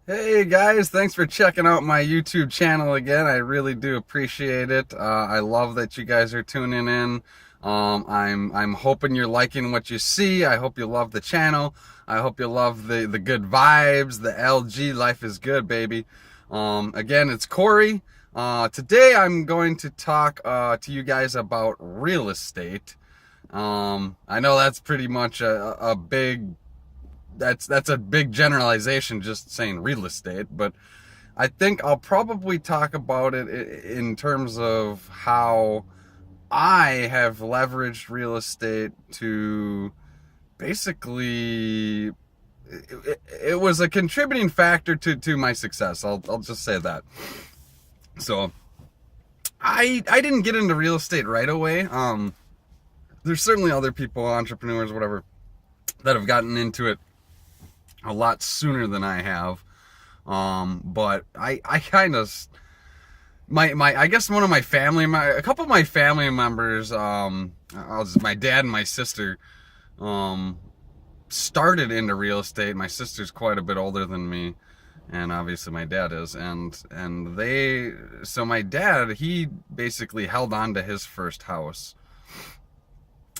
Hey guys, thanks for checking out my YouTube channel again. I really do appreciate it. I love that you guys are tuning in. I'm hoping you're liking what you see. I hope you love the channel. I hope you love the good vibes. The LG life is good, baby. Again, it's Corey. Today I'm going to talk to you guys about real estate. I know that's pretty much a big that's a big generalization, just saying real estate, but I think I'll probably talk about it in terms of how I have leveraged real estate to basically it was a contributing factor to my success. I'll just say that. So I didn't get into real estate right away. There's certainly other people, entrepreneurs, whatever, that have gotten into it a lot sooner than I have. But I kind of, I guess one of my a couple of my family members, my dad and my sister, um, started into real estate. My sister's quite a bit older than me, and obviously my dad is, so my dad, he basically held on to his first house,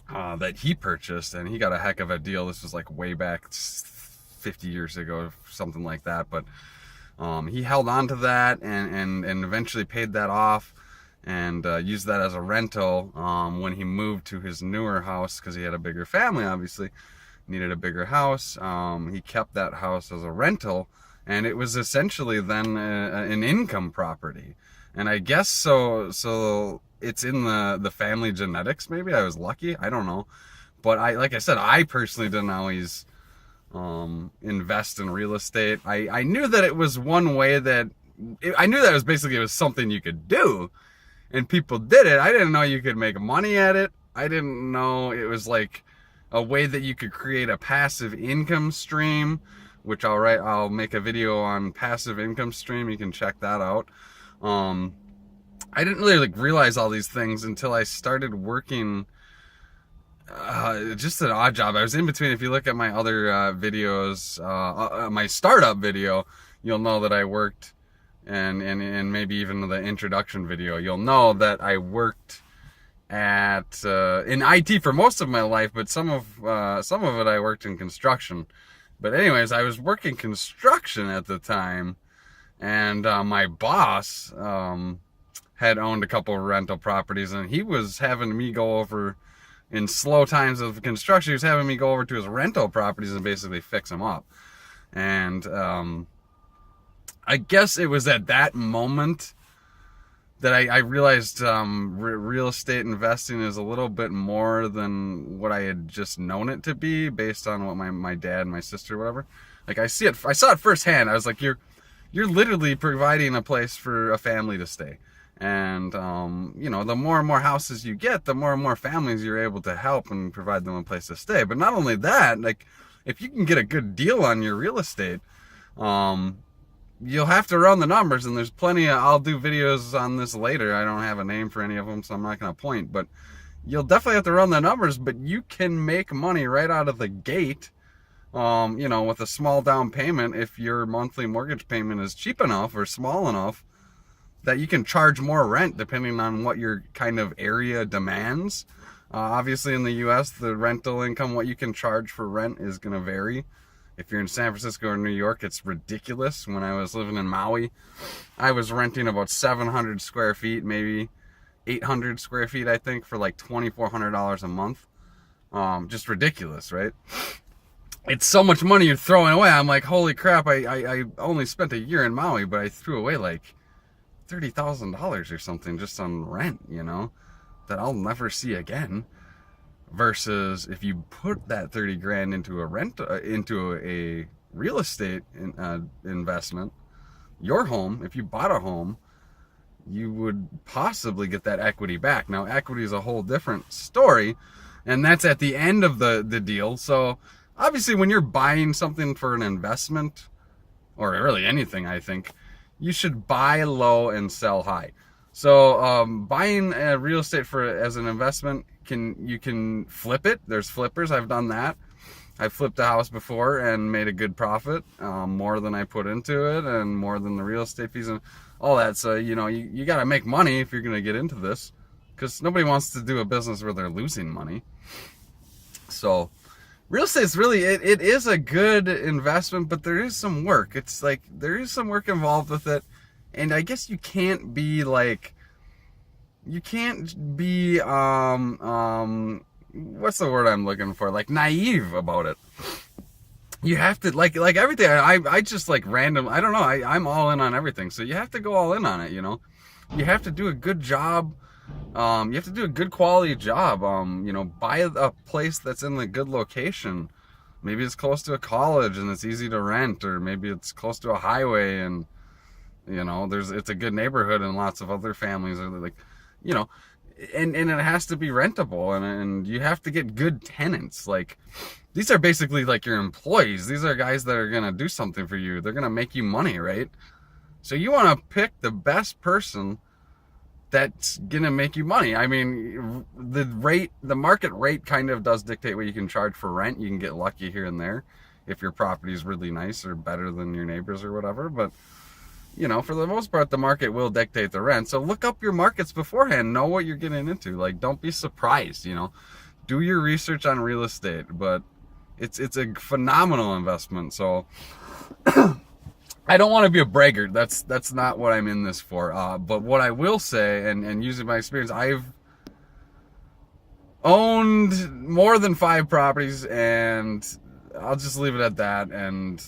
that he purchased, and he got a heck of a deal. This was like way back 50 years ago, something like that. But he held on to that and eventually paid that off and used that as a rental when he moved to his newer house, because he had a bigger family, obviously needed a bigger house. He kept that house as a rental, and it was essentially then an income property. And I guess so it's in the family genetics. Maybe I was lucky, I don't know. But like I said, I personally didn't always invest in real estate. I knew that it was one way I knew that it was something you could do, and people did it. I didn't know you could make money at it. I didn't know it was like a way that you could create a passive income stream, which I'll make a video on passive income stream. You can check that out. I didn't really realize all these things until I started working just an odd job. I was in between. If you look at my other videos, my startup video, you'll know that I worked, and maybe even the introduction video, you'll know that I worked at in IT for most of my life, but some of it I worked in construction. But anyways, I was working construction at the time, and my boss had owned a couple of rental properties, and he was having me go over, in slow times of construction, he was having me go over to his rental properties and basically fix them up. And I guess it was at that moment that I realized real estate investing is a little bit more than what I had just known it to be, based on what my dad and my sister, whatever. Like I saw it firsthand. I was like, you're literally providing a place for a family to stay. And the more and more houses you get, the more and more families you're able to help and provide them a place to stay. But not only that, like, if you can get a good deal on your real estate, you'll have to run the numbers. And there's plenty I'll do videos on this later. I don't have a name for any of them, so I'm not going to point. But you'll definitely have to run the numbers. But you can make money right out of the gate, with a small down payment, if your monthly mortgage payment is cheap enough or small enough that you can charge more rent depending on what your kind of area demands. Obviously in the US, the rental income, what you can charge for rent is going to vary. If you're in San Francisco or New York, it's ridiculous. When I was living in Maui, I was renting about 700 square feet, maybe 800 square feet, I think, for like $2,400 a month. Just ridiculous, right? It's so much money you're throwing away. I'm like, holy crap, I only spent a year in Maui, but I threw away like $30,000 or something just on rent, that I'll never see again. Versus if you put that 30 grand into a real estate investment, your home, if you bought a home, you would possibly get that equity back. Now, equity is a whole different story, and that's at the end of the deal. So obviously when you're buying something for an investment, or really anything, I think you should buy low and sell high. So buying real estate as an investment, you can flip it. There's flippers. I've done that. I flipped a house before and made a good profit, more than I put into it and more than the real estate fees and all that. So, you got to make money if you're going to get into this, because nobody wants to do a business where they're losing money. So real estate's really, it is a good investment, but there is some work. It's like, there is some work involved with it. And I guess you can't be what's the word I'm looking for? Like naive about it. You have to, like everything, I just like random, I don't know, I'm all in on everything. So you have to go all in on it, You have to do a good job. You have to do a good quality job. Buy a place that's in a good location. Maybe it's close to a college and it's easy to rent, or maybe it's close to a highway and, it's a good neighborhood and lots of other families are like, and it has to be rentable, and you have to get good tenants. Like, these are basically like your employees. These are guys that are going to do something for you. They're going to make you money, right? So you want to pick the best person that's going to make you money. I mean, the market rate kind of does dictate what you can charge for rent. You can get lucky here and there if your property is really nice or better than your neighbors or whatever, but for the most part, the market will dictate the rent. So look up your markets beforehand. Know what you're getting into. Like, don't be surprised, Do your research on real estate, but it's a phenomenal investment. So I don't want to be a braggart. That's not what I'm in this for. But what I will say, and using my experience, I've owned more than 5 properties, and I'll just leave it at that. And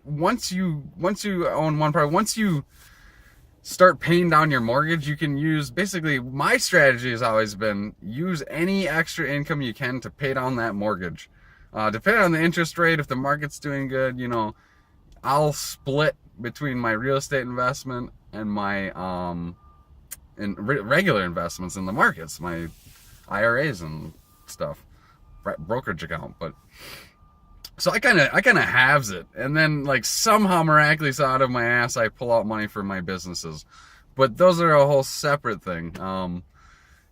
once you own one property, once you start paying down your mortgage, you can use, basically my strategy has always been, use any extra income you can to pay down that mortgage. Depending on the interest rate, if the market's doing good, I'll split between my real estate investment and my regular investments in the markets, my IRAs and stuff, brokerage account. But so I kind of halves it, and then like somehow miraculously out of my ass I pull out money for my businesses. But those are a whole separate thing.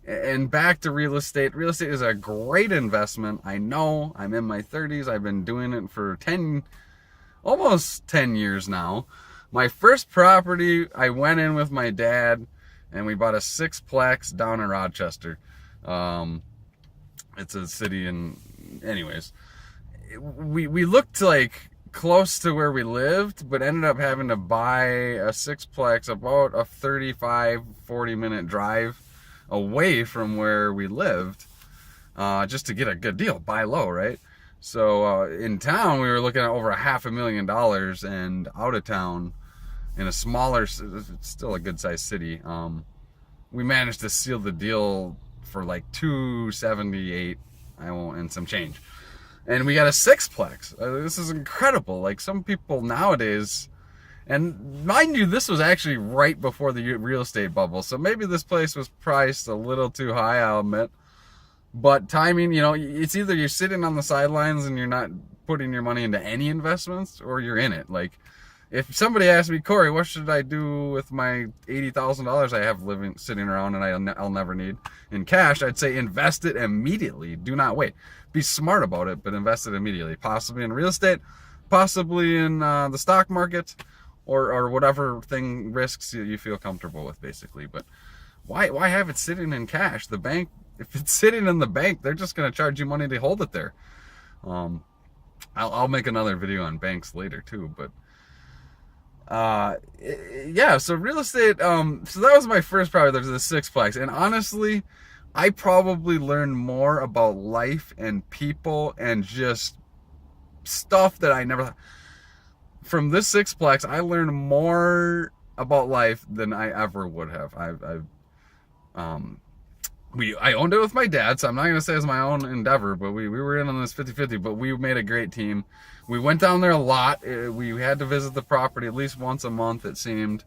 And back to real estate. Real estate is a great investment. I know, I'm in my 30s. I've been doing it for almost 10 years now. My first property, I went in with my dad, and we bought a 6-plex down in Rochester. It's a city anyways. We looked like close to where we lived, but ended up having to buy a 6-plex about a 35-40 minute drive away from where we lived, just to get a good deal, buy low, right? So in town we were looking at over $500,000, and out of town in a smaller, still a good sized city, we managed to seal the deal for like $278 and some change. And we got a 6-plex. This is incredible. Like, some people nowadays, and mind you, this was actually right before the real estate bubble, so maybe this place was priced a little too high, I'll admit. But timing, it's either you're sitting on the sidelines and you're not putting your money into any investments, or you're in it. Like, if somebody asked me, Corey, what should I do with my $80,000 I have sitting around and I'll never need in cash, I'd say invest it immediately. Do not wait. Be smart about it, but invest it immediately. Possibly in real estate, possibly in the stock market, or whatever risks you feel comfortable with, basically. But why have it sitting in cash? The bank, if it's sitting in the bank, they're just going to charge you money to hold it there. I'll make another video on banks later too, but yeah, so real estate, so that was my first property. There's the 6-plex, and honestly, I probably learned more about life and people and just stuff that I never, from this 6-plex, I learned more about life than I ever would have. I owned it with my dad, so I'm not going to say it's my own endeavor, but we were in on this 50-50, but we made a great team. We went down there a lot. We had to visit the property at least once a month, it seemed.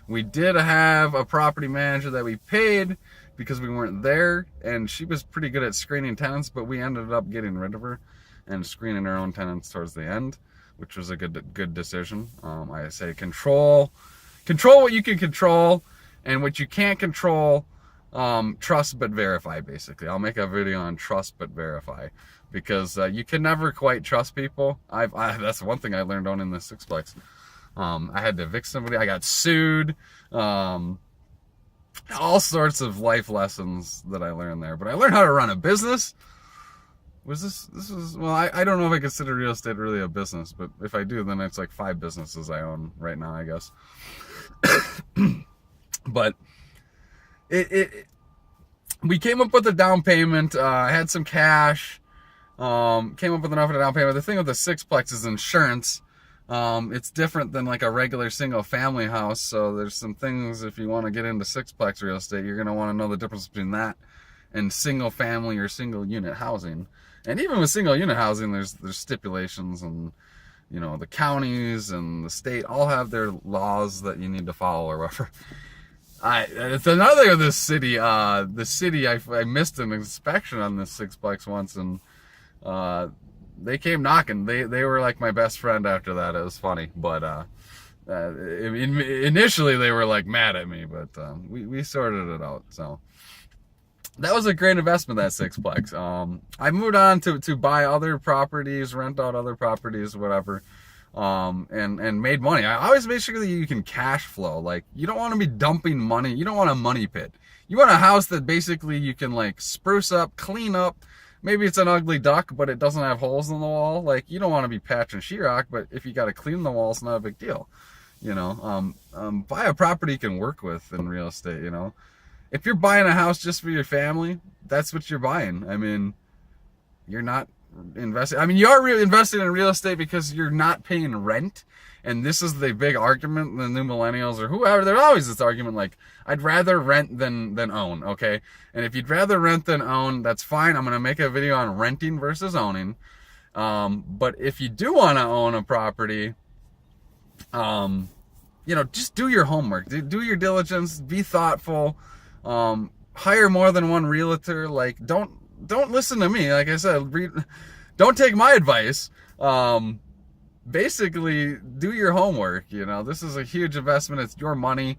We did have a property manager that we paid because we weren't there, and she was pretty good at screening tenants, but we ended up getting rid of her and screening our own tenants towards the end, which was a good decision. I say control what you can control, and what you can't control, trust but verify, basically. I'll make a video on trust but verify. because you can never quite trust people. That's one thing I learned owning the sixplex. I had to evict somebody. I got sued. All sorts of life lessons that I learned there. But I learned how to run a business. This was, well, I don't know if I consider real estate really a business, but if I do, then it's like 5 businesses I own right now, I guess. But we came up with a down payment. I had some cash. Came up with enough of a down payment. The thing with the sixplex is insurance. It's different than like a regular single family house. So there's some things, if you want to get into sixplex real estate, you're going to want to know the difference between that and single family or single unit housing. And even with single unit housing, there's stipulations, and you know, the counties and the state all have their laws that you need to follow or whatever. It's another thing of this city. The city, I missed an inspection on this sixplex once, and they came knocking. They were like my best friend after that. It was funny, but initially they were like mad at me, but we sorted it out. So that was a great investment, that sixplex. I moved on to buy other properties, rent out other properties, whatever, and made money. I always make sure that you can cash flow. Like, you don't want to be dumping money. You don't want a money pit. You want a house that basically you can like spruce up, clean up. Maybe it's an ugly duck, but it doesn't have holes in the wall. Like, you don't want to be patching sheetrock, but if you got to clean the wall, it's not a big deal. You know, buy a property you can work with in real estate, you know. If you're buying a house just for your family, that's what you're buying. I mean, you're not investing. I mean, you are investing in real estate because you're not paying rent. And this is the big argument, the new millennials or whoever, there's always this argument like, I'd rather rent than own, okay? And if you'd rather rent than own, that's fine. I'm going to make a video on renting versus owning. But if you do want to own a property, you know, just do your homework. Do your diligence. Be thoughtful. Hire more than one realtor. Like, don't listen to me. Like I said, don't take my advice. Basically, do your homework. You know, this is a huge investment. It's your money.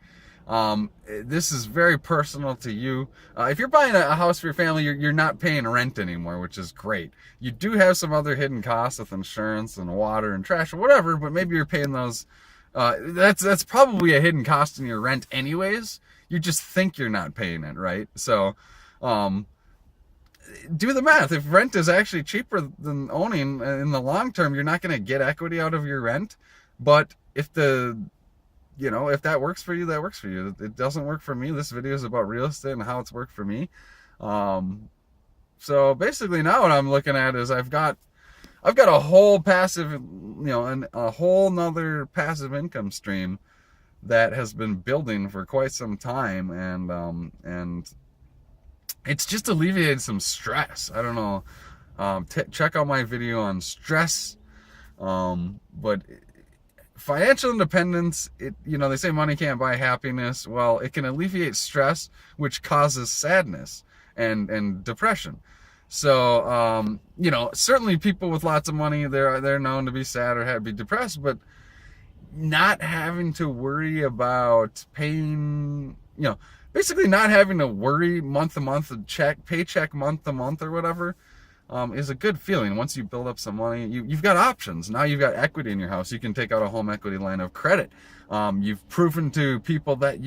This is very personal to you. If you're buying a house for your family, you're not paying rent anymore, which is great. You do have some other hidden costs with insurance and water and trash or whatever, but maybe you're paying those. That's probably a hidden cost in your rent anyways. You just think you're not paying it, right? So, do the math. If rent is actually cheaper than owning in the long term, you're not going to get equity out of your rent. But if if that works for you, that works for you. It doesn't work for me. This video is about real estate and how it's worked for me. So basically now what I'm looking at is I've got a whole passive, and a whole nother passive income stream that has been building for quite some time, and it's just alleviated some stress. I don't know. Check out my video on stress. But financial independence, they say money can't buy happiness. Well, it can alleviate stress, which causes sadness and depression. So, certainly people with lots of money, they're known to be sad or be depressed, but not having to worry about paying, basically not having to worry month to month, paycheck month to month or whatever, is a good feeling. Once you build up some money, you've got options. Now you've got equity in your house. You can take out a home equity line of credit. You've proven to people that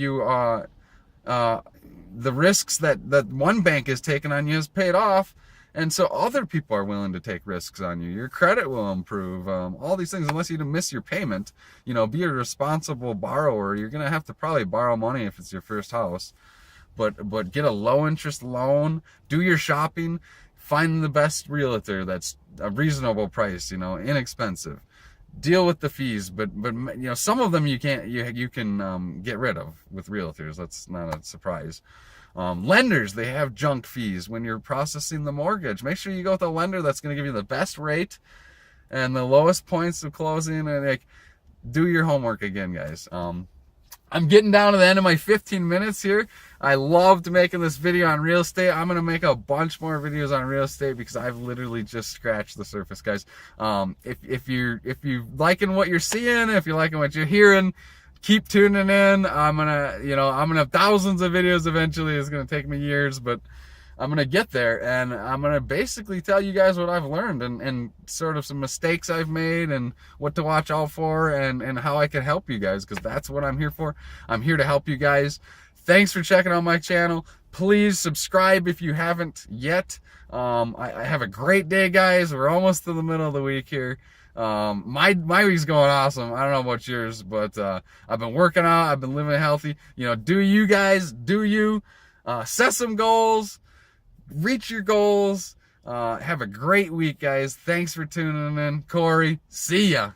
the risks that one bank is taking on you is paid off. And so other people are willing to take risks on you. Your credit will improve. All these things, unless you miss your payment, be a responsible borrower. You're going to have to probably borrow money if it's your first house. But get a low interest loan, do your shopping, find the best realtor that's a reasonable price, inexpensive. Deal with the fees, but some of them you can get rid of with realtors. That's not a surprise. Lenders, they have junk fees when you're processing the mortgage. Make sure you go with a lender that's going to give you the best rate and the lowest points of closing. And do your homework again, guys. I'm getting down to the end of my 15 minutes here. I loved making this video on real estate. I'm going to make a bunch more videos on real estate because I've literally just scratched the surface, guys. If you're liking what you're seeing, if you're liking what you're hearing, keep tuning in. I'm gonna have thousands of videos eventually. It's gonna take me years, but I'm going to get there, and I'm going to basically tell you guys what I've learned and sort of some mistakes I've made and what to watch out for and how I can help you guys, because that's what I'm here for. I'm here to help you guys. Thanks for checking out my channel. Please subscribe if you haven't yet. I have a great day, guys. We're almost to the middle of the week here. My week's going awesome. I don't know about yours, but I've been working out. I've been living healthy. You know, do you guys, do you set some goals, reach your goals. Have a great week, guys. Thanks for tuning in. Corey, see ya.